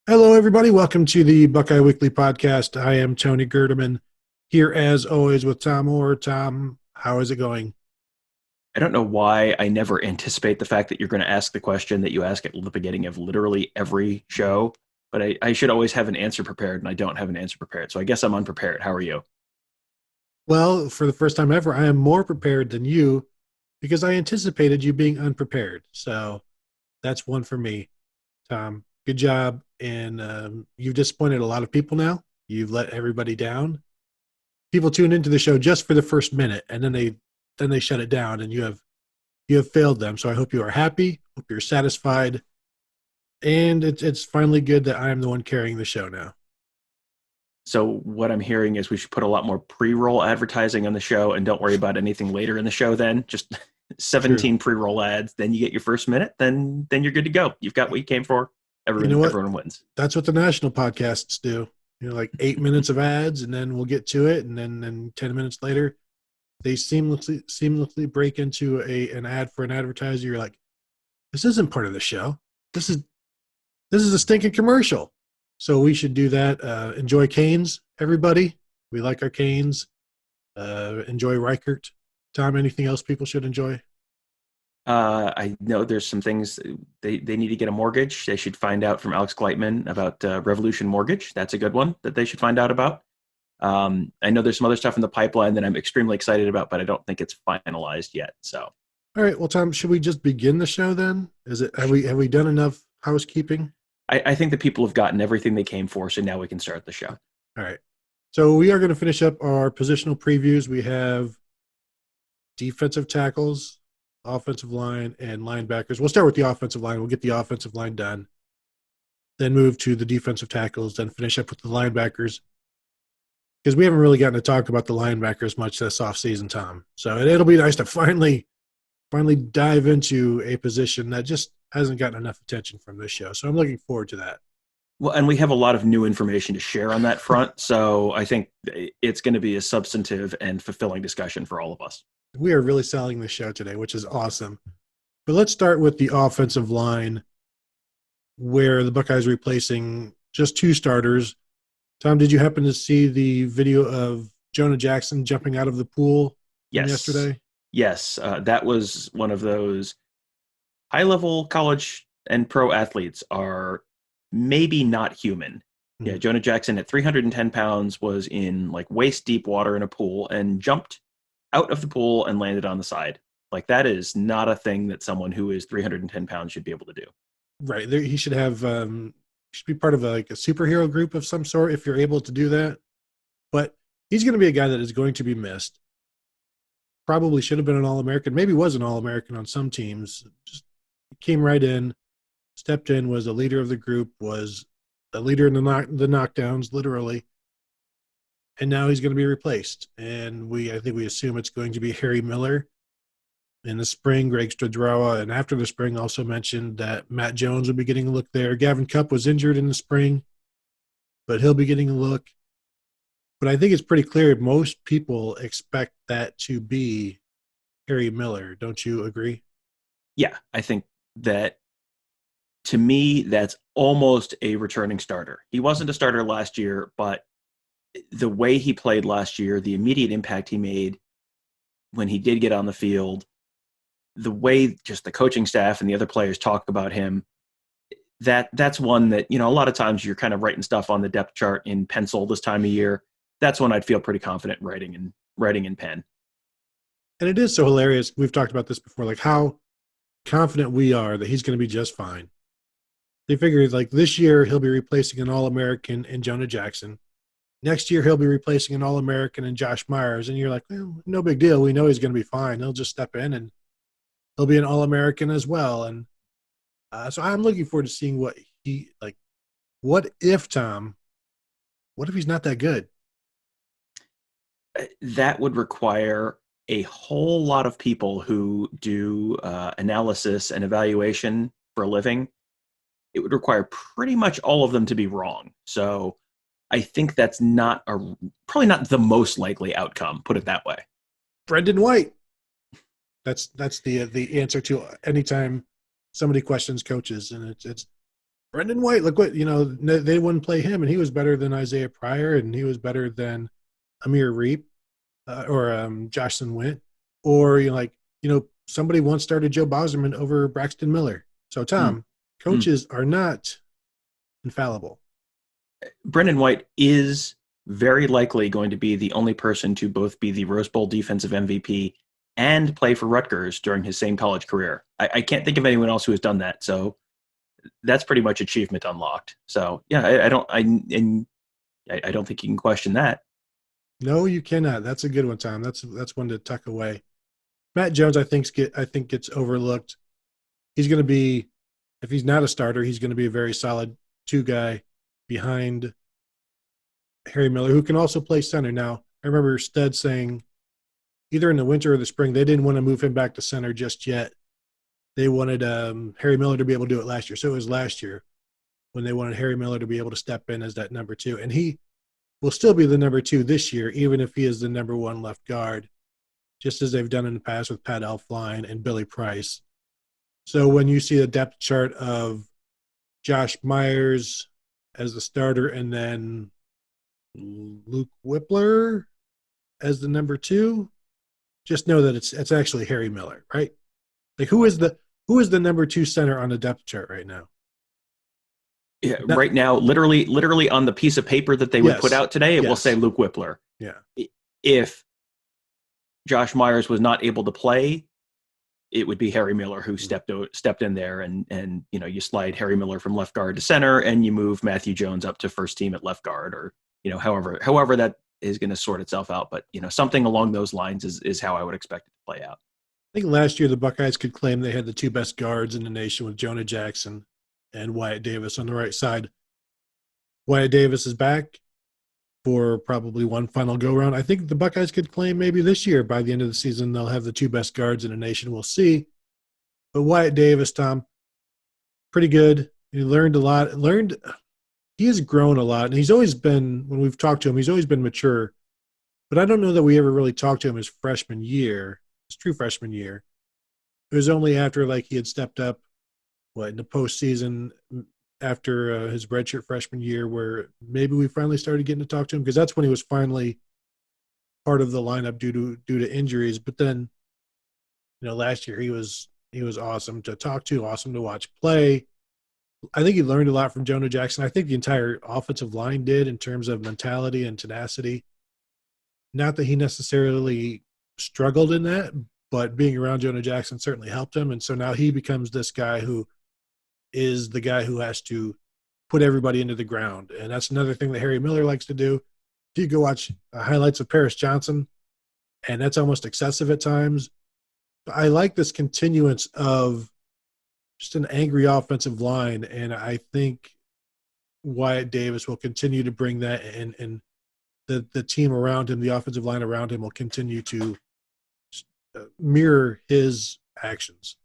Hello, everybody. Welcome to the Buckeye Weekly Podcast. I am Tony Gerdeman here, as always, with Tom Orr. Tom, how is it going? I don't know why I never anticipate the fact that you're going to ask the question that you ask at the beginning of literally every show, but I should always have an answer prepared, and I don't have an answer prepared. So I guess I'm unprepared. How are you? Well, for the first time ever, I am more prepared than you because I anticipated you being unprepared. So that's one for me, Tom. Good job. And you've disappointed a lot of people now. You've let everybody down. People tune into the show just for the first minute, and then they shut it down, and you have failed them. So I hope you are happy. Hope you're satisfied. And it's finally good that I'm the one carrying the show now. So what I'm hearing is we should put a lot more pre-roll advertising on the show and don't worry about anything later in the show then. Just True. 17 pre-roll ads, then you get your first minute, then you're good to go. You've got what you came for. You know Everyone what? everyone wins. That's what the national podcasts do. Like 8 minutes of ads, and then we'll get to it, and then 10 minutes later, they seamlessly break into an ad for an advertiser. You're like, this isn't part of the show. This is this is a stinking commercial. So we should do that. Enjoy Canes, everybody. We like our Canes. Enjoy Reichert. Tom, anything else people should enjoy? I know there's some things they need to get a mortgage. They should find out from Alex Gleitman about Revolution Mortgage. That's a good one that they should find out about. I know there's some other stuff in the pipeline that I'm extremely excited about, but I don't think it's finalized yet. So All right. Well, Tom, should we just begin the show then? Is it have we done enough housekeeping? I think the people have gotten everything they came for, so now we can start the show. All right. So we are going to finish up our positional previews. We have defensive tackles, offensive line, and linebackers. We'll start with the offensive line. We'll get the offensive line done, then move to the defensive tackles, then finish up with the linebackers because we haven't really gotten to talk about the linebackers much this offseason, Tom. So it'll be nice to finally dive into a position that just hasn't gotten enough attention from this show. So I'm looking forward to that. Well, and we have a lot of new information to share on that front, so I think it's going to be a substantive and fulfilling discussion for all of us. We are really selling the show today, which is awesome. But let's start with the offensive line, where the Buckeyes are replacing just two starters. Tom, did you happen to see the video of Jonah Jackson jumping out of the pool from Yes, yesterday? yes, that was one of those high-level college and pro athletes are maybe not human. Yeah, Hmm. Jonah Jackson at 310 pounds was in like waist deep water in a pool and jumped out of the pool and landed on the side. Like that is not a thing that someone who is 310 pounds should be able to do. Right. There, he should have should be part of like a superhero group of some sort if you're able to do that. But he's going to be a guy that is going to be missed. Probably should have been an All American. Maybe was an All American on some teams. Just came right in, stepped in, was a leader of the group, was a leader in the knockdowns, literally. And now he's going to be replaced. And I think we assume it's going to be Harry Miller in the spring. Greg Stradrawa, and after the spring, also mentioned that Matt Jones will be getting a look there. Gavin Cupp was injured in the spring, but he'll be getting a look. But I think it's pretty clear most people expect that to be Harry Miller. Don't you agree? Yeah, I think that to me, that's almost a returning starter. He wasn't a starter last year, but the way he played last year, the immediate impact he made when he did get on the field, the way just the coaching staff and the other players talk about him, that's one that, a lot of times you're kind of writing stuff on the depth chart in pencil this time of year. That's when I'd feel pretty confident writing in pen. And it is so hilarious. We've talked about this before, like how confident we are that he's going to be just fine. They figure like this year he'll be replacing an All American in Jonah Jackson. Next year he'll be replacing an All American in Josh Myers, and you're like, well, no big deal. We know he's going to be fine. He'll just step in and he'll be an All American as well. And so I'm looking forward to seeing what he like. What if Tom? What if he's not that good? That would require a whole lot of people who do analysis and evaluation for a living. It would require pretty much all of them to be wrong. So I think that's probably not the most likely outcome. Put it that way. Brendan White. That's the answer to anytime somebody questions coaches, and it's Brendan White, look what, they wouldn't play him, and he was better than Isaiah Pryor, and he was better than Amir Reep or Joshon Wint. Or, somebody once started Joe Bosserman over Braxton Miller. So, Mm, Tom, mm. coaches are not infallible. Brendan White is very likely going to be the only person to both be the Rose Bowl defensive MVP and play for Rutgers during his same college career. I can't think of anyone else who has done that. So that's pretty much achievement unlocked. So yeah, I don't think you can question that. No, you cannot. That's a good one, Tom. That's one to tuck away. Matt Jones, I think gets overlooked. He's going to be, if he's not a starter, he's going to be a very solid two guy behind Harry Miller, who can also play center. Now, I remember Stead saying either in the winter or the spring they didn't want to move him back to center just yet. They wanted Harry Miller to be able to do it last year. So it was last year when they wanted Harry Miller to be able to step in as that number two, and he will still be the number two this year, even if he is the number one left guard, just as they've done in the past with Pat Elflein and Billy Price. So when you see a depth chart of Josh Myers as the starter and then Luke Whippler as the number two, just know that it's actually Harry Miller, right? Like who is the number two center on the depth chart right now? Yeah, Not, right now, literally on the piece of paper that they would put yes, out today, it will say yes, Luke Whippler. yeah. If Josh Myers was not able to play, it would be Harry Miller who stepped in there, and you slide Harry Miller from left guard to center, and you move Matthew Jones up to first team at left guard, or however that is going to sort itself out. But something along those lines is how I would expect it to play out. I think last year the Buckeyes could claim they had the two best guards in the nation with Jonah Jackson and Wyatt Davis on the right side. Wyatt Davis is back for probably one final go round. I think the Buckeyes could claim maybe this year by the end of the season they'll have the two best guards in the nation. We'll see. But Wyatt Davis, Tom, pretty good. He learned a lot. He has grown a lot, and he's always been, when we've talked to him, he's always been mature. But I don't know that we ever really talked to him his freshman year, his true freshman year. It was only after he had stepped up, in the postseason after his redshirt freshman year, where maybe we finally started getting to talk to him, because that's when he was finally part of the lineup due to injuries. But then, last year he was awesome to talk to, awesome to watch play. I think he learned a lot from Jonah Jackson. I think the entire offensive line did in terms of mentality and tenacity. Not that he necessarily struggled in that, but being around Jonah Jackson certainly helped him. And so now he becomes this guy who is the guy who has to put everybody into the ground. And that's another thing that Harry Miller likes to do. If you go watch highlights of Paris Johnson, and that's almost excessive at times. But I like this continuance of just an angry offensive line, and I think Wyatt Davis will continue to bring that, and the team around him, the offensive line around him, will continue to mirror his actions.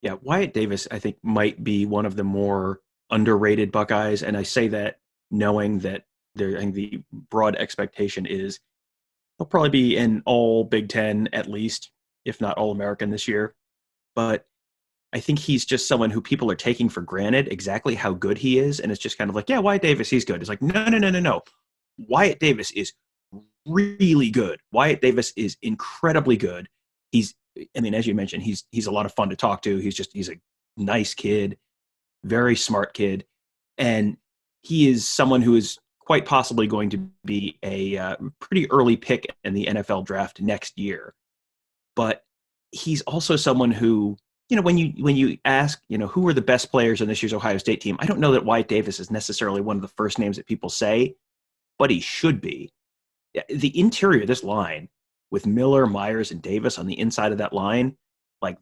Yeah, Wyatt Davis, I think, might be one of the more underrated Buckeyes, and I say that knowing that I think the broad expectation is he'll probably be an all Big Ten at least, if not all American this year. But I think he's just someone who people are taking for granted exactly how good he is, and it's just kind of like, yeah, Wyatt Davis, he's good. It's like, no, no, no, no, no. Wyatt Davis is really good. Wyatt Davis is incredibly good. As you mentioned, he's a lot of fun to talk to. He's a nice kid, very smart kid, and he is someone who is quite possibly going to be a pretty early pick in the NFL draft next year. But he's also someone who, when you ask, who are the best players in this year's Ohio State team, I don't know that Wyatt Davis is necessarily one of the first names that people say, but he should be. The interior of this line with Miller, Myers, and Davis on the inside of that line,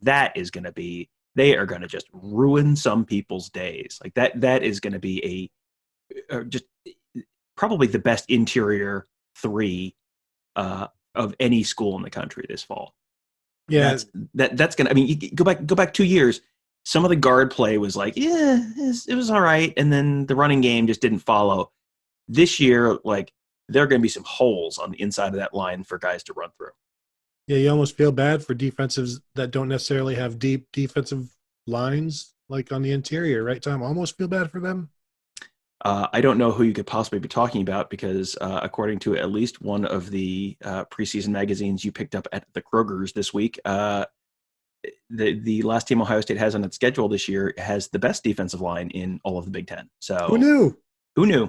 that is going to be, they are going to just ruin some people's days. That is going to be just probably the best interior three of any school in the country this fall. Yeah, That's gonna. I mean, you go back 2 years. Some of the guard play was it was all right, and then the running game just didn't follow. This year, there are going to be some holes on the inside of that line for guys to run through. Yeah, you almost feel bad for defensives that don't necessarily have deep defensive lines. like on the interior, right, Tom? Almost feel bad for them. I don't know who you could possibly be talking about because, according to at least one of the preseason magazines you picked up at the Kroger's this week, the last team Ohio State has on its schedule this year has the best defensive line in all of the Big Ten. Who So knew? who knew?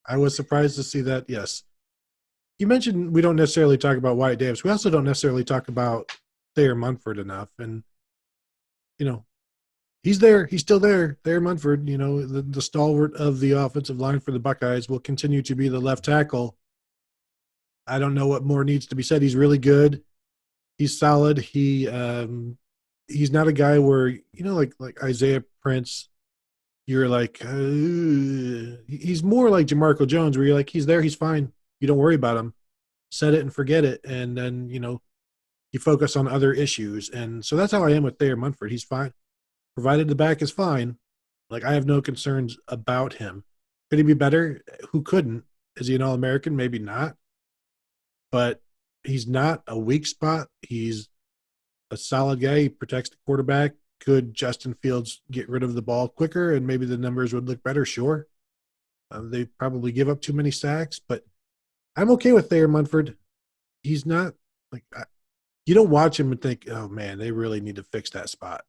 I was surprised to see that. Yes. You mentioned we don't necessarily talk about Wyatt Davis. We also don't necessarily talk about Thayer Munford enough. And, you know, he's there. He's still there. Thayer Munford, the stalwart of the offensive line for the Buckeyes, will continue to be the left tackle. I don't know what more needs to be said. He's really good. He's solid. He's not a guy where, like Isaiah Prince, you're like, he's more like Jamarco Jones, where you're like, he's there, he's fine. You don't worry about him. Set it and forget it. And then, you focus on other issues. And so that's how I am with Thayer Munford. He's fine. Provided the back is fine. Like, I have no concerns about him. Could he be better? Who couldn't? Is he an All-American? Maybe not. But he's not a weak spot. He's a solid guy. He protects the quarterback. Could Justin Fields get rid of the ball quicker and maybe the numbers would look better? Sure. They probably give up too many sacks, but I'm okay with Thayer Munford. He's not like you don't watch him and think, oh man, they really need to fix that spot.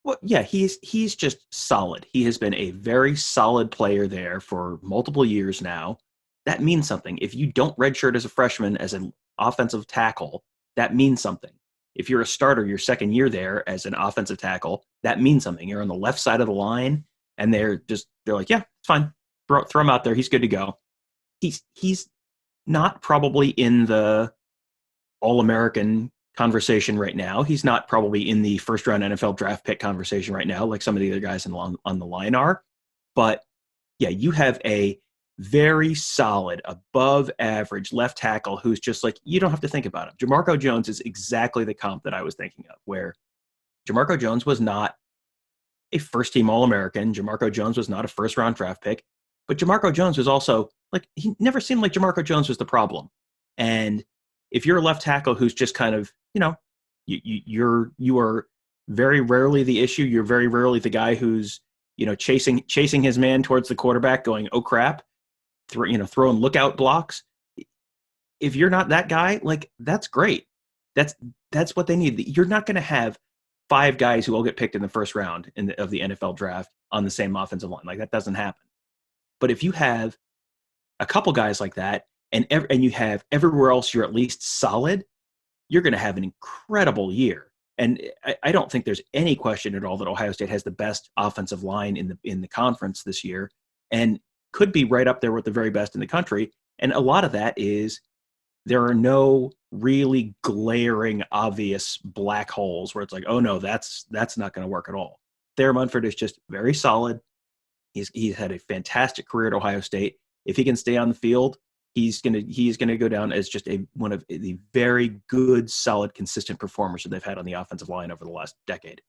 Well, yeah, he's just solid. He has been a very solid player there for multiple years now. That means something. If you don't redshirt as a freshman as an offensive tackle, that means something. If you're a starter your second year there as an offensive tackle, that means something. You're on the left side of the line, and they're like, yeah, it's fine. Throw him out there. He's good to go. He's not probably in the All-American conversation right now. He's not probably in the first-round NFL draft pick conversation right now, like some of the other guys on the line are. But yeah, you have a very solid, above average left tackle who's just like, you don't have to think about him. Jamarco Jones is exactly the comp that I was thinking of, where Jamarco Jones was not a first team All-American. Jamarco Jones was not a first round draft pick, but Jamarco Jones was also like, he never seemed like Jamarco Jones was the problem. And if you're a left tackle who's just kind of, you are very rarely the issue. You're very rarely the guy who's, chasing his man towards the quarterback going, oh crap, throwing lookout blocks. If you're not that guy, like, that's great. That's what they need. You're not going to have 5 guys who all get picked in the first round of the NFL draft on the same offensive line. Like, that doesn't happen. But if you have a couple guys like that, and you have everywhere else you're at least solid, you're going to have an incredible year. And I don't think there's any question at all that Ohio State has the best offensive line in the conference this year, and could be right up there with the very best in the country. And a lot of that is there are no really glaring, obvious black holes where it's like, oh no, that's not going to work at all. Thayer Munford is just very solid. He's had a fantastic career at Ohio State. If he can stay on the field, he's gonna go down as just one of the very good, solid, consistent performers that they've had on the offensive line over the last decade.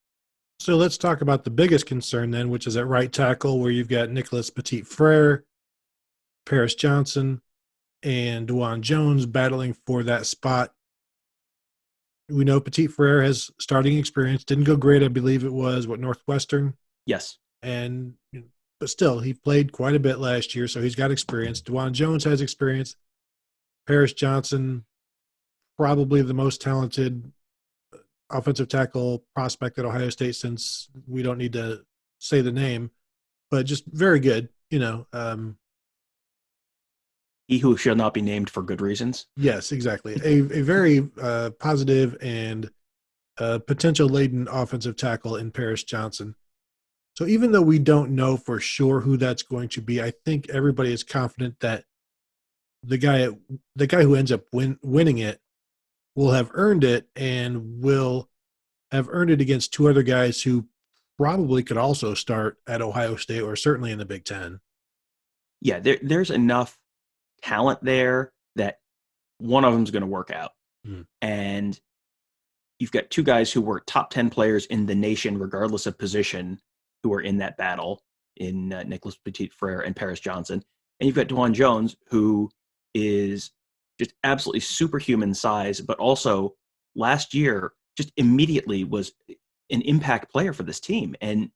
So let's talk about the biggest concern then, which is at right tackle, where you've got Nicholas Petit-Frere, Paris Johnson, and Dwan Jones battling for that spot. We know Petit-Frere has starting experience. Didn't go great, I believe it was, Northwestern? Yes. And but still, he played quite a bit last year, so he's got experience. Dwan Jones has experience. Paris Johnson, probably the most talented offensive tackle prospect at Ohio State, since we don't need to say the name, but just very good, He who shall not be named for good reasons. Yes, exactly. A very positive and potential-laden offensive tackle in Paris Johnson. So even though we don't know for sure who that's going to be, I think everybody is confident that the guy who ends up winning it will have earned it, and will have earned it against 2 other guys who probably could also start at Ohio State, or certainly in the Big Ten. Yeah, there's enough talent there that one of them's going to work out. And you've got 2 guys who were top 10 players in the nation, regardless of position, who are in that battle in Nicholas Petit-Frere and Paris Johnson. And you've got Dwan Jones, who is just absolutely superhuman size, but also last year just immediately was an impact player for this team. And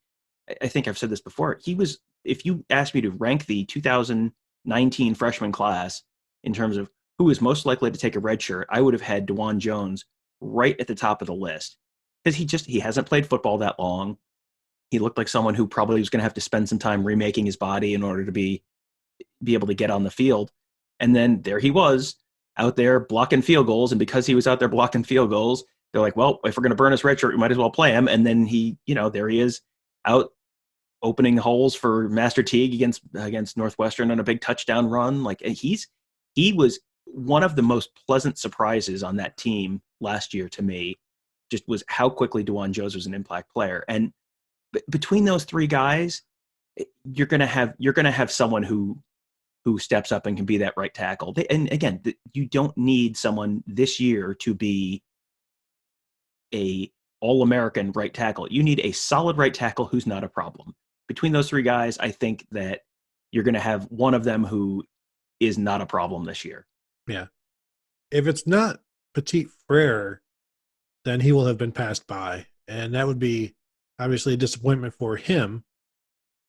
I think I've said this before. He was, if you asked me to rank the 2019 freshman class in terms of who is most likely to take a red shirt, I would have had DeJuan Jones right at the top of the list because he hasn't played football that long. He looked like someone who probably was going to have to spend some time remaking his body in order to be able to get on the field. And then there he was out there blocking field goals. And because he was out there blocking field goals, they're like, well, if we're going to burn his red shirt, we might as well play him. And then he, there he is out opening holes for Master Teague against Northwestern on a big touchdown run. Like he was one of the most pleasant surprises on that team last year to me, just was how quickly DeJuan Jones was an impact player. And between those three guys, you're going to have someone who steps up and can be that right tackle. And again, you don't need someone this year to be a all-American right tackle. You need a solid right tackle who's not a problem. Between those three guys, I think that you're going to have one of them who is not a problem this year. Yeah. If it's not Petit Frere, then he will have been passed by. And that would be obviously a disappointment for him,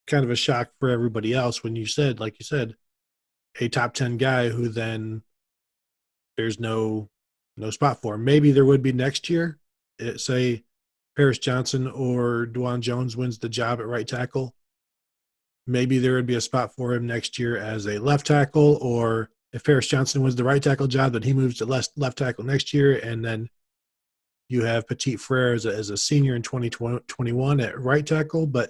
kind of a shock for everybody else when like you said, a top 10 guy who then there's no spot for him. Maybe there would be next year. Say Paris Johnson or DeJuan Jones wins the job at right tackle. Maybe there would be a spot for him next year as a left tackle, or if Paris Johnson wins the right tackle job, then he moves to left tackle next year, and then you have Petit Frere as a senior in 2021 at right tackle. But,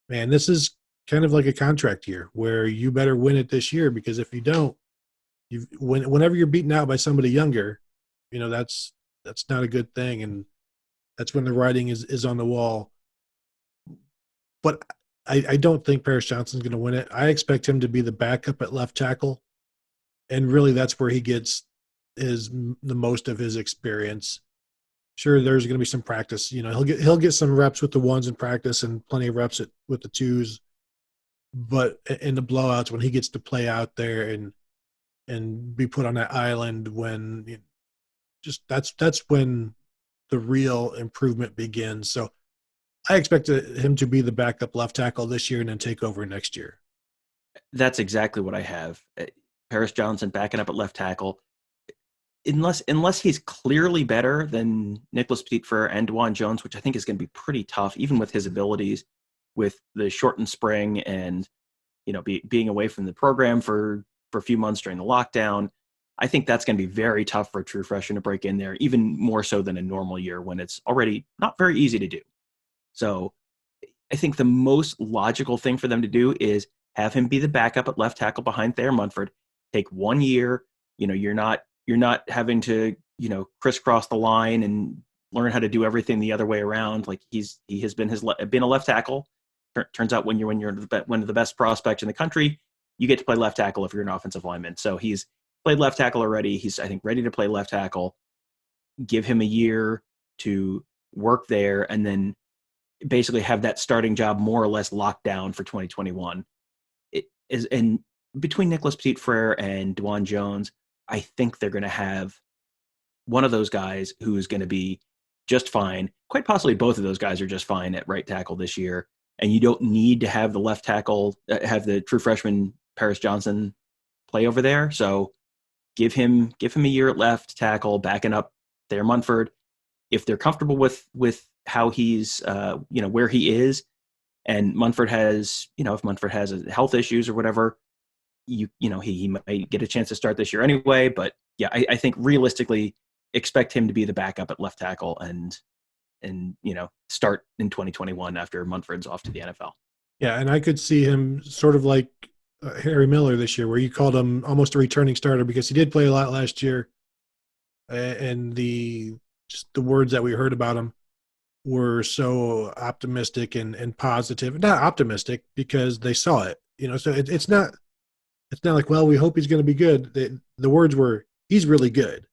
man, this is kind of like a contract year where you better win it this year, because if you don't, whenever you're beaten out by somebody younger, that's not a good thing, and that's when the writing is on the wall. But I don't think Paris Johnson's going to win it. I expect him to be the backup at left tackle, and really that's where he gets the most of his experience. Sure, there's going to be some practice. He'll get some reps with the ones in practice and plenty of reps with the twos. But in the blowouts, when he gets to play out there and be put on that island, when that's when the real improvement begins. So I expect him to be the backup left tackle this year and then take over next year. That's exactly what I have. Paris Johnson backing up at left tackle. Unless he's clearly better than Nicholas Petit-Frere and DeJuan Jones, which I think is going to be pretty tough, even with his abilities, with the shortened spring and being away from the program for a few months during the lockdown. I think that's going to be very tough for a true freshman to break in there, even more so than a normal year when it's already not very easy to do. So I think the most logical thing for them to do is have him be the backup at left tackle behind Thayer Munford. Take 1 year. You're not having to crisscross the line and learn how to do everything the other way around. Like he has been a left tackle. Turns out when you're one of the best prospects in the country, you get to play left tackle if you're an offensive lineman. So he's played left tackle already. He's, I think, ready to play left tackle. Give him a year to work there, and then basically have that starting job more or less locked down for 2021. And between Nicholas Petit-Frere and DeJuan Jones, I think they're going to have one of those guys who is going to be just fine. Quite possibly both of those guys are just fine at right tackle this year. And you don't need to have the left tackle, have the true freshman Paris Johnson play over there. So give him a year at left tackle, backing up Thayer Munford. If they're comfortable with how he's, where he is, and Munford has, if Munford has health issues or whatever, he might get a chance to start this year anyway. But yeah, I think realistically expect him to be the backup at left tackle and start in 2021 after Munford's off to the NFL. Yeah, and I could see him sort of like Harry Miller this year, where you called him almost a returning starter because he did play a lot last year, and the words that we heard about him were so optimistic and positive. Not optimistic because they saw it, So it's not like, well, we hope he's going to be good. The words were, he's really good,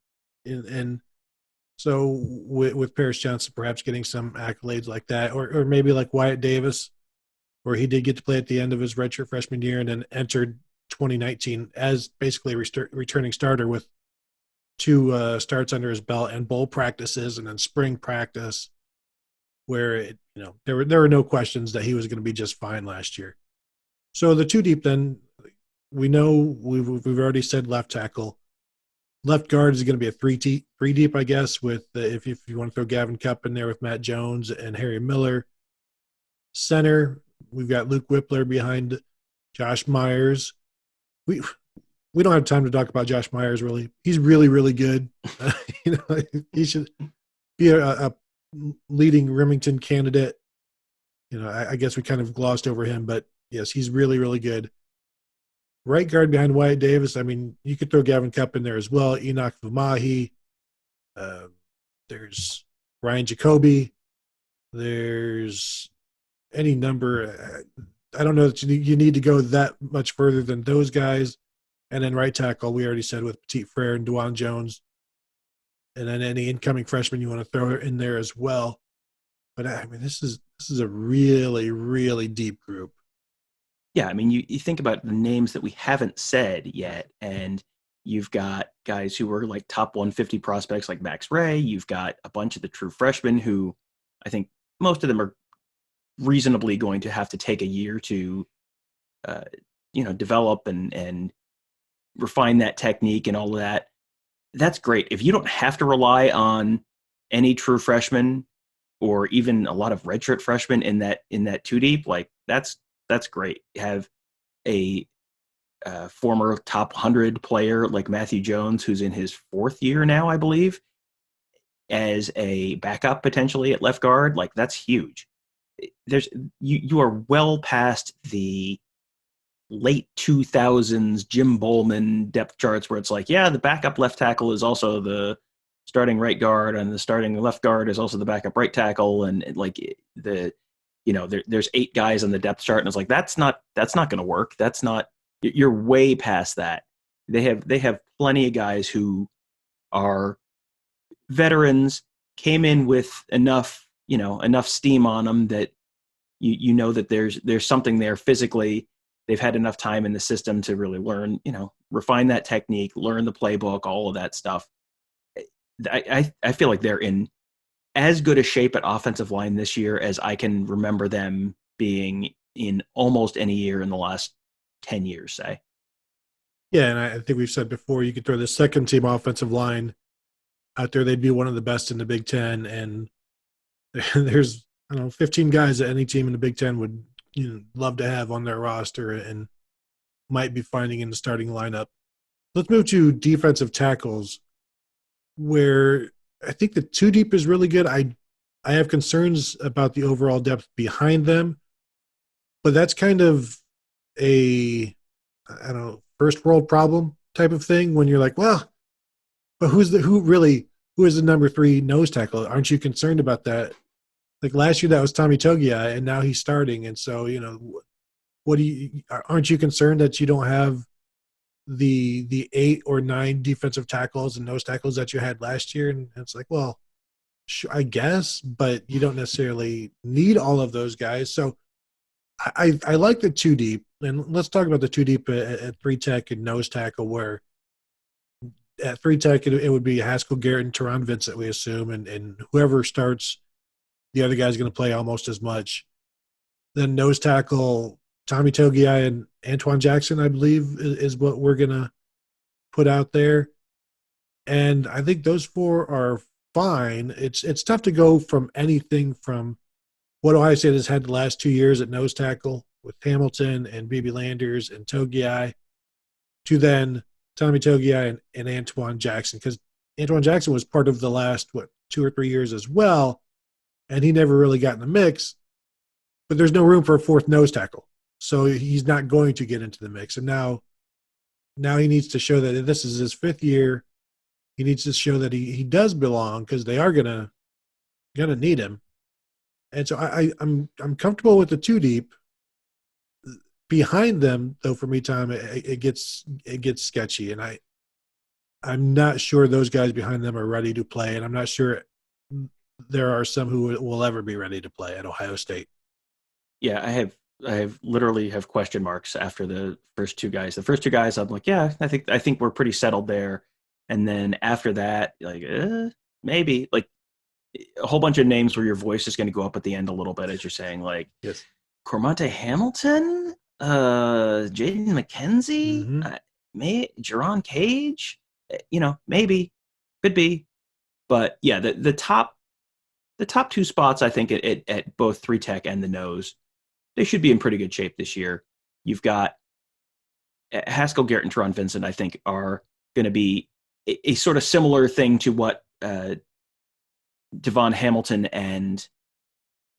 and so with Paris Johnson perhaps getting some accolades like that, or maybe like Wyatt Davis, where he did get to play at the end of his redshirt freshman year and then entered 2019 as basically a returning starter with 2 starts under his belt and bowl practices and then spring practice. where there were no questions that he was going to be just fine last year. So the two deep, then we know we've already said left tackle. Left guard is going to be a three deep, I guess, with if you want to throw Gavin Cupp in there with Matt Jones and Harry Miller. Center, we've got Luke Whippler behind Josh Myers. We don't have time to talk about Josh Myers, really. He's really, really good. He should be a leading Remington candidate. I guess we kind of glossed over him, but yes, he's really, really good. Right guard behind Wyatt Davis. I mean, you could throw Gavin Cupp in there as well. Enoch Vamahi. There's Ryan Jacoby. There's any number. I don't know that you need to go that much further than those guys. And then right tackle, we already said with Petit Frere and Dwan Jones. And then any incoming freshmen you want to throw in there as well. But I mean, this is a really, really deep group. Yeah, I mean, you think about the names that we haven't said yet, and you've got guys who were like top 150 prospects like Max Ray. You've got a bunch of the true freshmen who I think most of them are reasonably going to have to take a year to, develop and refine that technique and all of that. That's great. If you don't have to rely on any true freshmen or even a lot of redshirt freshmen in that two deep, like that's great. Have a former top 100 player like Matthew Jones, who's in his fourth year now, I believe, as a backup potentially at left guard. Like that's huge. You are well past the late 2000s Jim Bowman depth charts where it's like, yeah, the backup left tackle is also the starting right guard and the starting left guard is also the backup right tackle, and like there's 8 guys on the depth chart, and it's like that's not going to work. That's not. You're way past that. They have plenty of guys who are veterans, came in with enough steam on them that you know that there's something there physically. They've had enough time in the system to really learn, refine that technique, learn the playbook, all of that stuff. I feel like they're in as good a shape at offensive line this year as I can remember them being in almost any year in the last 10 years, say. Yeah, and I think we've said before, you could throw the second team offensive line out there. They'd be one of the best in the Big Ten, and there's 15 guys that any team in the Big Ten would love to have on their roster and might be finding in the starting lineup. Let's move to defensive tackles, where I think the two deep is really good. I have concerns about the overall depth behind them, but that's kind of a first world problem type of thing when you're like, well, but who is the number 3 nose tackle? Aren't you concerned about that? Like last year, that was Tommy Togiai, and now he's starting. And so, aren't you concerned that you don't have the 8 or 9 defensive tackles and nose tackles that you had last year? And it's like, well, sure, I guess, but you don't necessarily need all of those guys. So I like the two deep, and let's talk about the two deep at 3 tech and nose tackle, where at 3 tech it would be Haskell Garrett and Teron Vincent, we assume, and whoever starts, the other guy's going to play almost as much. Then nose tackle, Tommy Togiai and Antoine Jackson, I believe, is what we're going to put out there. And I think those 4 are fine. It's tough to go from anything from what Ohio State has had the last 2 years at nose tackle with Hamilton and B.B. Landers and Togiai to then Tommy Togiai and Antoine Jackson, because Antoine Jackson was part of the last, 2 or 3 years as well, and he never really got in the mix. But there's no room for a 4th nose tackle, so he's not going to get into the mix. And now he needs to show that this is his 5th year. He needs to show that he does belong, because they are gonna need him. And so I'm comfortable with the 2 deep. Behind them, though, for me, Tom, it gets sketchy, and I'm not sure those guys behind them are ready to play, and I'm not sure there are some who will ever be ready to play at Ohio State. Yeah, I have literally have question marks after the first 2 guys. The first 2 guys, I'm like, yeah, I think we're pretty settled there. And then after that, like, maybe, like, a whole bunch of names where your voice is going to go up at the end a little bit as you're saying, like Yes. Cormonte Hamilton, Jaden McKenzie, Mm-hmm. Jerron Cage. Maybe, could be, but yeah, the top two spots I think at both three tech and the nose, they should be in pretty good shape this year. You've got Haskell Garrett and Teron Vincent, I think, are going to be a sort of similar thing to what Devon Hamilton and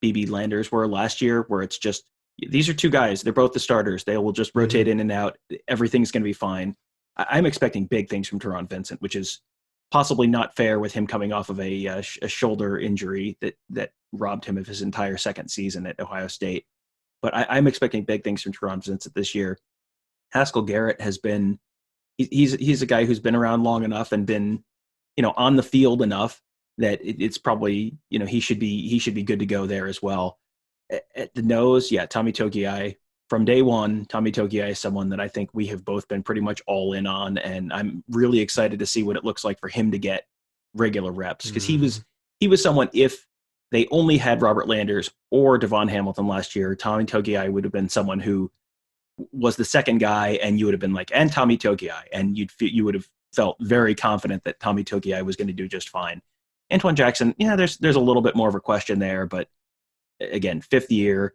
BB Landers were last year, where it's just these are two guys. They're both the starters. They will just rotate Mm-hmm. in and out. Everything's going to be fine. I'm expecting big things from Teron Vincent, which is possibly not fair with him coming off of a shoulder injury that robbed him of his entire second season at Ohio State. But I'm expecting big things from Teron Vincent this year. Haskell Garrett has been he's a guy who's been around long enough and been on the field enough that it's probably he should be good to go there as well. At the nose, yeah, Tommy Togiai from day one. Tommy Togiai is someone that I think we have both been pretty much all in on, and I'm really excited to see what it looks like for him to get regular reps because he Mm-hmm. was he was someone if they only had Robert Landers or Devon Hamilton last year, Tommy Togiai would have been someone who was the second guy, and you would have been like, and Tommy Togiai, and you would have felt very confident that Tommy Togiai was going to do just fine. Antoine Jackson, yeah, there's a little bit more of a question there, but again, fifth year,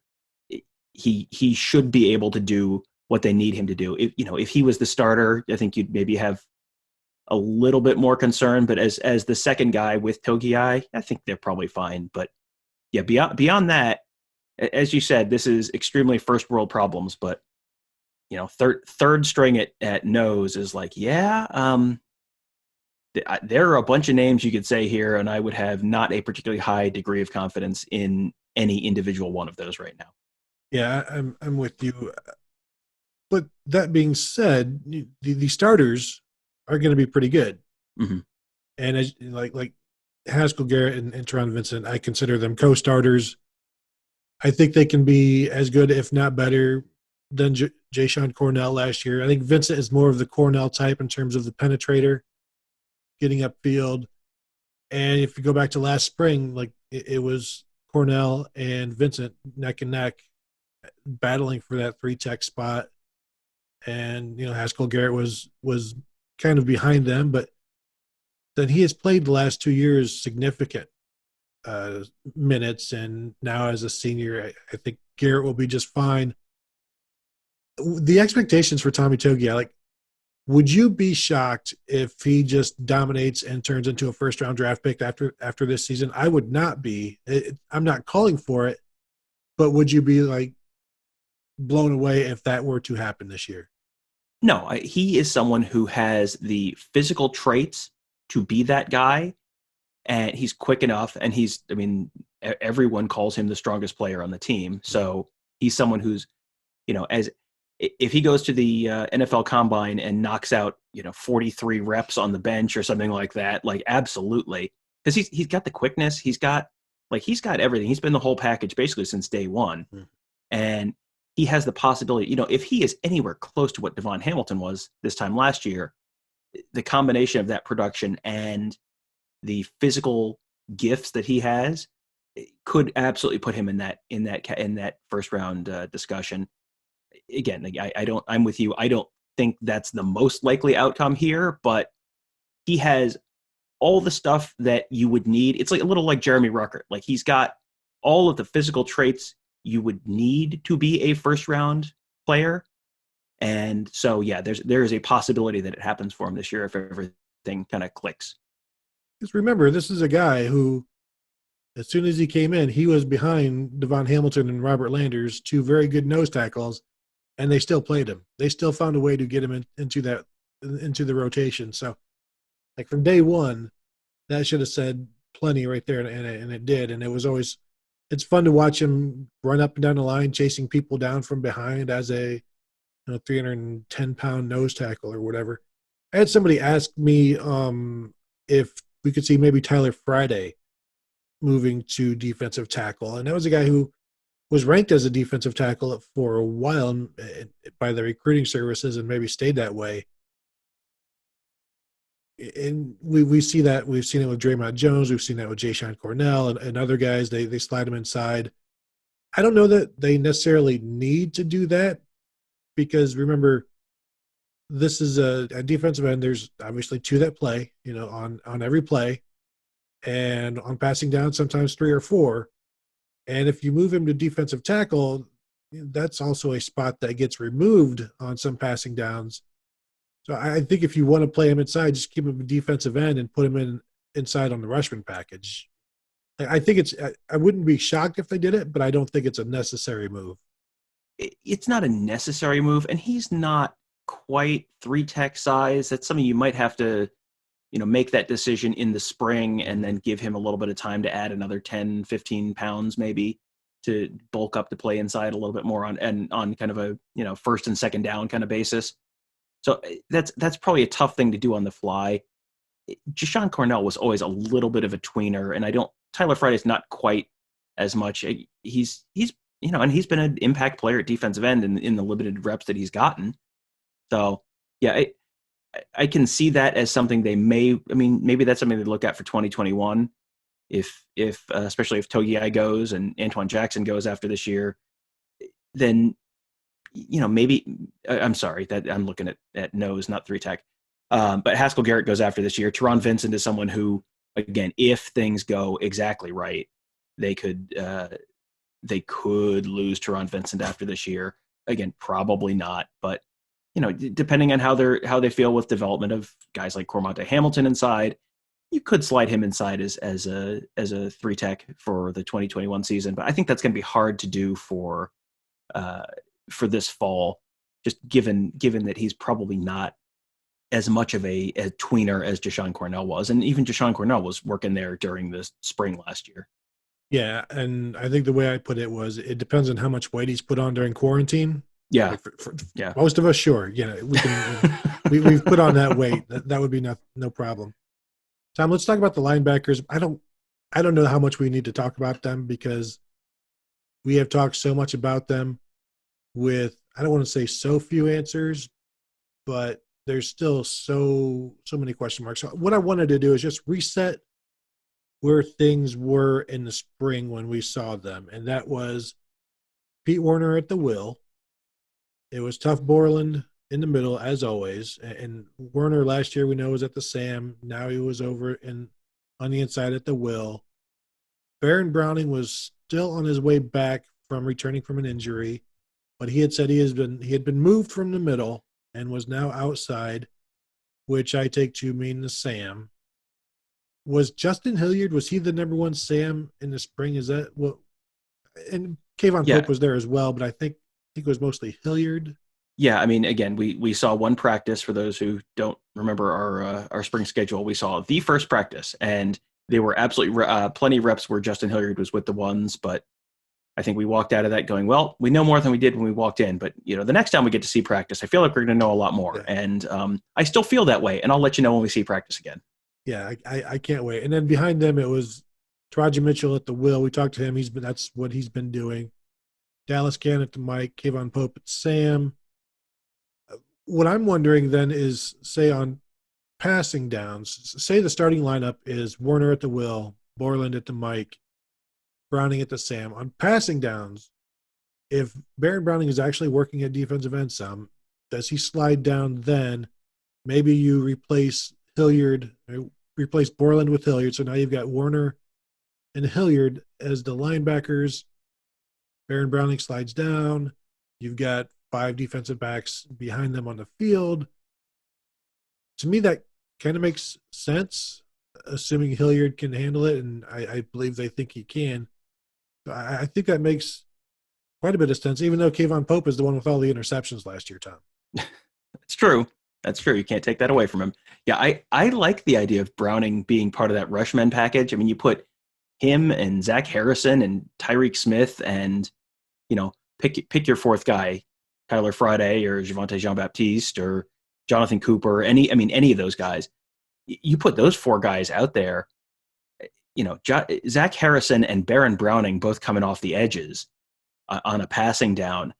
he should be able to do what they need him to do. If he was the starter, I think you'd maybe have a little bit more concern. But as the second guy with Togiai, I think they're probably fine. But yeah, beyond that, as you said, this is extremely first world problems. But third string at nose is like, yeah, there are a bunch of names you could say here, and I would have not a particularly high degree of confidence in any individual one of those right now. Yeah, I'm with you. But that being said, the starters are going to be pretty good. Mm-hmm. And as like Haskell Garrett and Teron Vincent, I consider them co-starters. I think they can be as good, if not better, than Jashon Cornell last year. I think Vincent is more of the Cornell type in terms of the penetrator, getting upfield. And if you go back to last spring, like it was Cornell and Vincent neck and neck battling for that three tech spot. And Haskell Garrett was kind of behind them, but then he has played the last 2 years significant minutes, and now as a senior, I think Garrett will be just fine. The expectations for Tommy Togiai, like, would you be shocked if he just dominates and turns into a first round draft pick after this season? I would not be. I'm not calling for it, but would you be like blown away if that were to happen this year? No, he is someone who has the physical traits to be that guy, and he's quick enough. And everyone calls him the strongest player on the team. So he's someone who's, as if he goes to the NFL Combine and knocks out 43 reps on the bench or something like that, like absolutely, because he's got the quickness, he's got everything. He's been the whole package basically since day one, and he has the possibility. If he is anywhere close to what Devon Hamilton was this time last year, the combination of that production and the physical gifts that he has could absolutely put him in that first round discussion. Again, like, I'm with you. I don't think that's the most likely outcome here, but he has all the stuff that you would need. It's like a little like Jeremy Ruckert. Like, he's got all of the physical traits you would need to be a first round player. And so, yeah, there is a possibility that it happens for him this year if everything kind of clicks. Because remember, this is a guy who, as soon as he came in, he was behind Devon Hamilton and Robert Landers, two very good nose tackles, and they still played him. They still found a way to get him into the rotation. So, like, from day one, that should have said plenty right there, and it did. And it's fun to watch him run up and down the line, chasing people down from behind as a 310-pound nose tackle or whatever. I had somebody ask me if we could see maybe Tyler Friday moving to defensive tackle, and that was a guy who was ranked as a defensive tackle for a while by the recruiting services and maybe stayed that way. And we see that we've seen it with Draymond Jones, we've seen that with Jashon Cornell and other guys. They slide them inside. I don't know that they necessarily need to do that because remember, this is a defensive end. There's obviously two that play, on every play, and on passing down sometimes three or four. And if you move him to defensive tackle, that's also a spot that gets removed on some passing downs. So I think if you want to play him inside, just keep him a defensive end and put him inside on the rushman package. I think I wouldn't be shocked if they did it, but I don't think it's a necessary move. It's not a necessary move, and he's not quite three tech size. That's something you might have to, make that decision in the spring and then give him a little bit of time to add another 10, 15 pounds maybe to bulk up to play inside a little bit more on kind of a, first and second down kind of basis. So that's probably a tough thing to do on the fly. Jashon Cornell was always a little bit of a tweener, and Tyler Friday's not quite as much. He's and he's been an impact player at defensive end in the limited reps that he's gotten. So yeah, I can see that as something they may. I mean, maybe that's something they look at for 2021. If especially if Togiai goes and Antoine Jackson goes after this year, then maybe I'm sorry that I'm looking at nose, not three tech. But Haskell Garrett goes after this year. Teron Vincent is someone who, again, if things go exactly right, they could lose Teron Vincent after this year. Again, probably not, but depending on how they feel with development of guys like Cormonte Hamilton inside, you could slide him inside as a three tech for the 2021 season. But I think that's going to be hard to do for this fall, just given that he's probably not as much of a tweener as Jashon Cornell was. And even Jashon Cornell was working there during the spring last year. Yeah, and I think the way I put it was it depends on how much weight he's put on during quarantine. Yeah. Like yeah. Most of us, sure. We can we've put on that weight. That would be no problem. Tom, let's talk about the linebackers. I don't know how much we need to talk about them because we have talked so much about them with, I don't want to say so few answers, but there's still so many question marks. So what I wanted to do is just reset where things were in the spring when we saw them. And that was Pete Werner at the wheel. It was Tough Borland in the middle, as always. And Werner last year we know was at the Sam. Now he was over on the inside at the wheel. Baron Browning was still on his way back from returning from an injury, but he had said he had been moved from the middle and was now outside, which I take to mean the Sam. Was Justin Hilliard, was he the number one Sam in the spring? Is that what? And Kayvon Pope was there as well, but I think it was mostly Hilliard. Yeah, I mean, again, we saw one practice. For those who don't remember our spring schedule, we saw the first practice, and they were absolutely plenty of reps where Justin Hilliard was with the ones, but I think we walked out of that going, well, we know more than we did when we walked in, but the next time we get to see practice, I feel like we're going to know a lot more. Yeah. And I still feel that way, and I'll let you know when we see practice again. Yeah, I can't wait. And then behind them, it was Taraji Mitchell at the wheel. We talked to him. That's what he's been doing. Dallas Cannon at the mic, Kayvon Pope at Sam. What I'm wondering then is, say on passing downs, say the starting lineup is Werner at the wheel, Borland at the mic, Browning at the Sam. On passing downs, if Baron Browning is actually working at defensive end some, does he slide down then? Maybe you replace Borland with Hilliard. So now you've got Werner and Hilliard as the linebackers. Baron Browning slides down. You've got 5 defensive backs behind them on the field. To me, that kind of makes sense, assuming Hilliard can handle it, and I believe they think he can. I think that makes quite a bit of sense, even though Kayvon Pope is the one with all the interceptions last year, Tom. That's true. That's true. You can't take that away from him. Yeah, I like the idea of Browning being part of that rushman package. I mean, you put him and Zach Harrison and Tyreek Smith and, pick your fourth guy, Tyler Friday or Javonte Jean-Baptiste or Jonathan Cooper, any of those guys. You put those 4 guys out there, Zach Harrison and Baron Browning both coming off the edges on a passing down.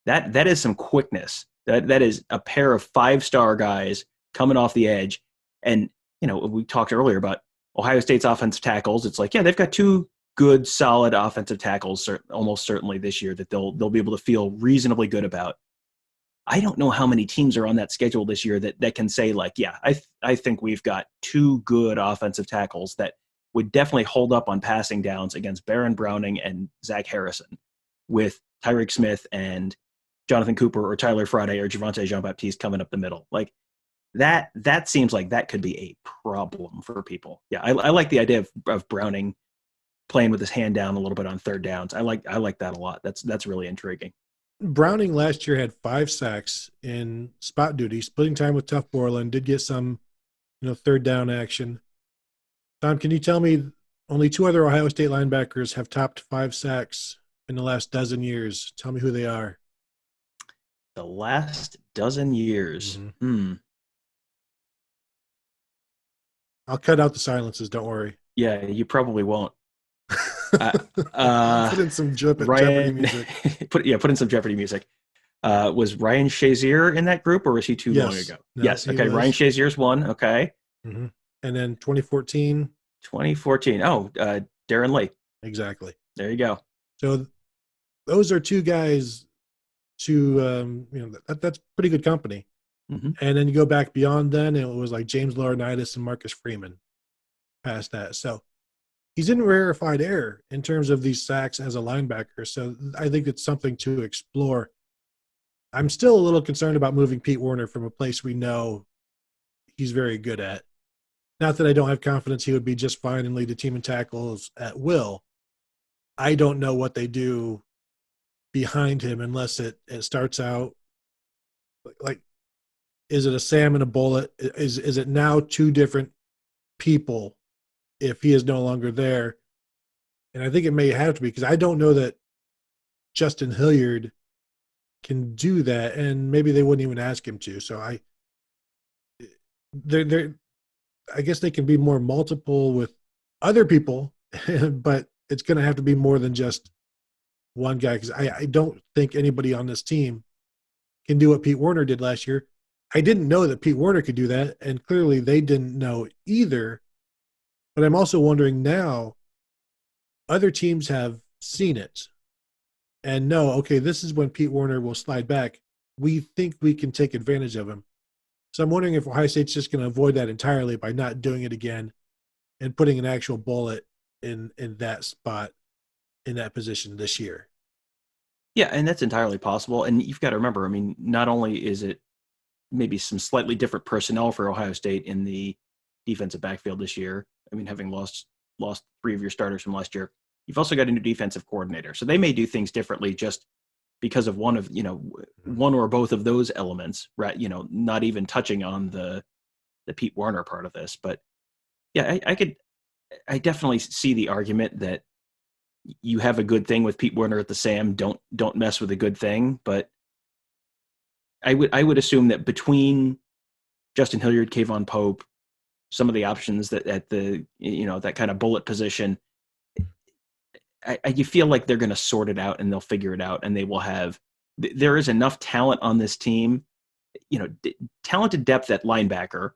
That is some quickness. That is a pair of 5-star guys coming off the edge. And we talked earlier about Ohio State's offensive tackles. It's like, yeah, they've got two good, solid offensive tackles, almost certainly this year that they'll be able to feel reasonably good about. I don't know how many teams are on that schedule this year that can say like, yeah, I think we've got two good offensive tackles that would definitely hold up on passing downs against Baron Browning and Zach Harrison, with Tyreek Smith and Jonathan Cooper or Tyler Friday or Javonte Jean-Baptiste coming up the middle. Like that seems like that could be a problem for people. Yeah, I like the idea of Browning playing with his hand down a little bit on third downs. I like that a lot. That's really intriguing. Browning last year had 5 sacks in spot duty, splitting time with Tough Borland, did get some, third down action. Tom, can you tell me only 2 other Ohio State linebackers have topped 5 sacks in the last dozen years? Tell me who they are. The last dozen years. Mm-hmm. I'll cut out the silences. Don't worry. Yeah, you probably won't. Put in some Jeopardy music. Put in some Jeopardy music. Was Ryan Shazier in that group, or was he too long ago? No, yes. Okay, Ryan Shazier's one. Okay. Mm-hmm. And then 2014. 2014. Oh, Darren Lee. Exactly. There you go. So those are 2 guys to, that's pretty good company. Mm-hmm. And then you go back beyond then, it was like James Laurinaitis and Marcus Freeman past that. So he's in rarefied air in terms of these sacks as a linebacker. So I think it's something to explore. I'm still a little concerned about moving Pete Werner from a place we know he's very good at. Not that I don't have confidence he would be just fine and lead the team in tackles at will. I don't know what they do behind him unless it starts out like, is it a Sam and a Bullet? Is it now 2 different people if he is no longer there? And I think it may have to be, because I don't know that Justin Hilliard can do that, and maybe they wouldn't even ask him to. So I guess they can be more multiple with other people, but it's going to have to be more than just one guy, because I don't think anybody on this team can do what Pete Werner did last year. I didn't know that Pete Werner could do that, and clearly they didn't know either. But I'm also wondering now, other teams have seen it and know, okay, this is when Pete Werner will slide back. We think we can take advantage of him. So I'm wondering if Ohio State's just going to avoid that entirely by not doing it again and putting an actual bullet in that spot, in that position this year. Yeah, and that's entirely possible. And you've got to remember, I mean, not only is it maybe some slightly different personnel for Ohio State in the defensive backfield this year. I mean, having lost 3 of your starters from last year, you've also got a new defensive coordinator. So they may do things differently just because of one or both of those elements, right? Not even touching on the Pete Werner part of this. But yeah, I definitely see the argument that you have a good thing with Pete Werner at the Sam. Don't mess with a good thing. But I would assume that between Justin Hilliard, Kayvon Pope, some of the options that at the that kind of bullet position, you feel like they're going to sort it out and they'll figure it out, and they will have. There is enough talent on this team, talented depth at linebacker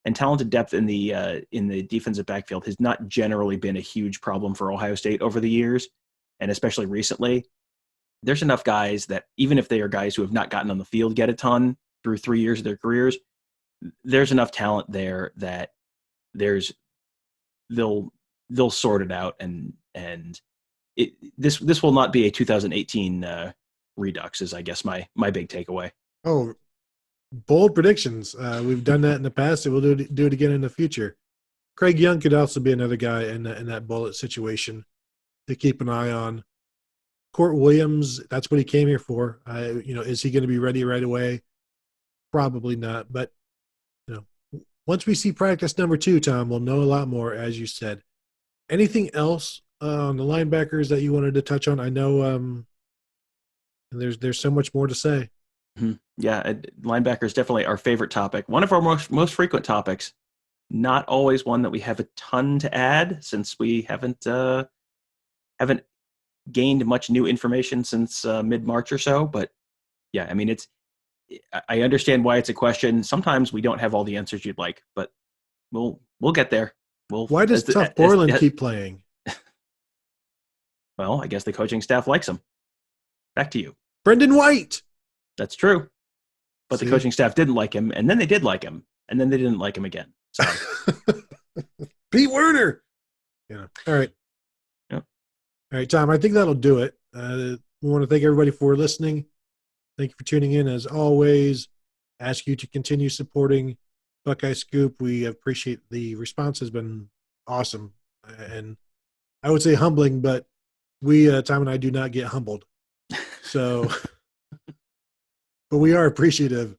and talented depth in the defensive backfield has not generally been a huge problem for Ohio State over the years, and especially recently. There's enough guys that even if they are guys who have not gotten on the field yet a ton through 3 years of their careers, there's enough talent there that they'll sort it out, and this will not be a 2018 redux is I guess my big takeaway. Oh, bold predictions. We've done that in the past, and we'll do it again in the future. Craig Young could also be another guy in that bullet situation to keep an eye on. Court Williams, that's what he came here for. Is he going to be ready right away? Probably not. But once we see practice number 2, Tom, we'll know a lot more, as you said. Anything else on the linebackers that you wanted to touch on? I know there's so much more to say. Mm-hmm. Yeah, linebacker is definitely our favorite topic. One of our most frequent topics. Not always one that we have a ton to add, since we haven't gained much new information since mid-March or so. But yeah, I mean, I understand why it's a question. Sometimes we don't have all the answers you'd like, but We'll get there. We'll Why does as the Tough as, Borland as keep playing? well, I guess the coaching staff likes him. Back to you. Brendan White. That's true. But the See? coaching staff didn't like him, and then they did like him, and then they didn't like him again. So Pete Werner. Yeah. All right. Yep. All right, Tom. I think that'll do it. We want to thank everybody for listening. Thank you for tuning in. As always, ask you to continue supporting Buckeye Scoop. We appreciate the response has been awesome, and I would say humbling, but we Tom and I do not get humbled. So, but we are appreciative,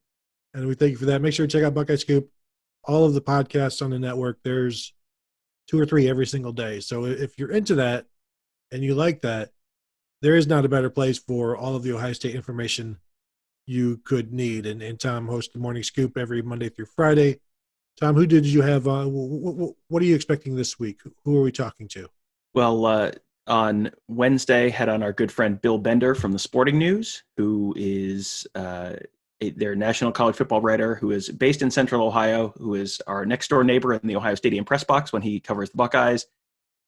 and we thank you for that. Make sure to check out Buckeye Scoop. All of the podcasts on the network. There's 2 or 3 every single day. So if you're into that and you like that, there is not a better place for all of the Ohio State information you could need. And Tom hosts the Morning Scoop every Monday through Friday. Tom, who did you have? What are you expecting this week? Who are we talking to? well, on Wednesday, had on our good friend Bill Bender from the Sporting News, who is their national college football writer, who is based in Central Ohio, who is our next door neighbor in the Ohio Stadium press box when he covers the Buckeyes.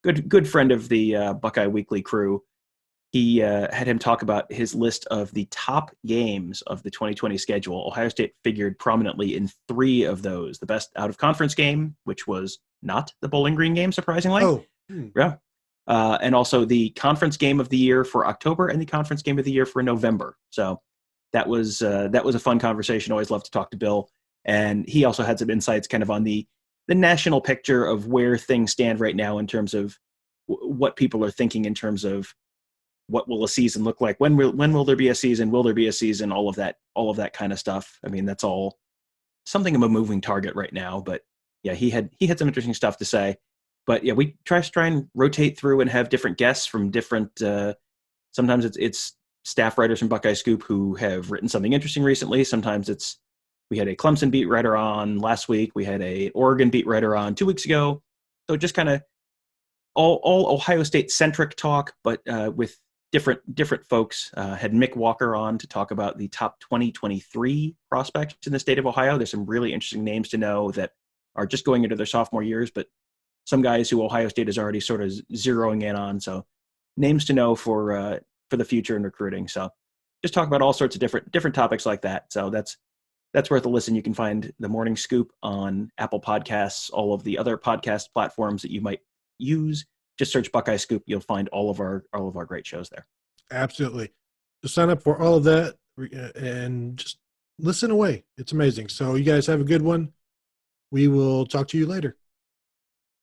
Good friend of the Buckeye Weekly crew. He had him talk about his list of the top games of the 2020 schedule. Ohio State figured prominently in 3 of those. The best out-of-conference game, which was not the Bowling Green game, surprisingly. Oh. Yeah. And also the conference game of the year for October and the conference game of the year for November. So that was a fun conversation. Always love to talk to Bill. And he also had some insights kind of on the national picture of where things stand right now in terms of what people are thinking in terms of what will a season look like? When will there be a season? Will there be a season? All of that kind of stuff. I mean, that's all something of a moving target right now. But yeah, he had some interesting stuff to say. But yeah, we try and rotate through and have different guests from different. Sometimes it's staff writers from Buckeye Scoop who have written something interesting recently. Sometimes we had a Clemson beat writer on last week. We had a Oregon beat writer on 2 weeks ago. So just kind of all Ohio State centric talk, but with different folks. Had Mick Walker on to talk about the top 2023 prospects in the state of Ohio. There's some really interesting names to know that are just going into their sophomore years, but some guys who Ohio State is already sort of zeroing in on. So names to know for the future in recruiting. So just talk about all sorts of different topics like that. So that's worth a listen. You can find the Morning Scoop on Apple Podcasts, all of the other podcast platforms that you might use. Just search Buckeye Scoop. You'll find all of our great shows there. Absolutely. So sign up for all of that and just listen away. It's amazing. So you guys have a good one. We will talk to you later.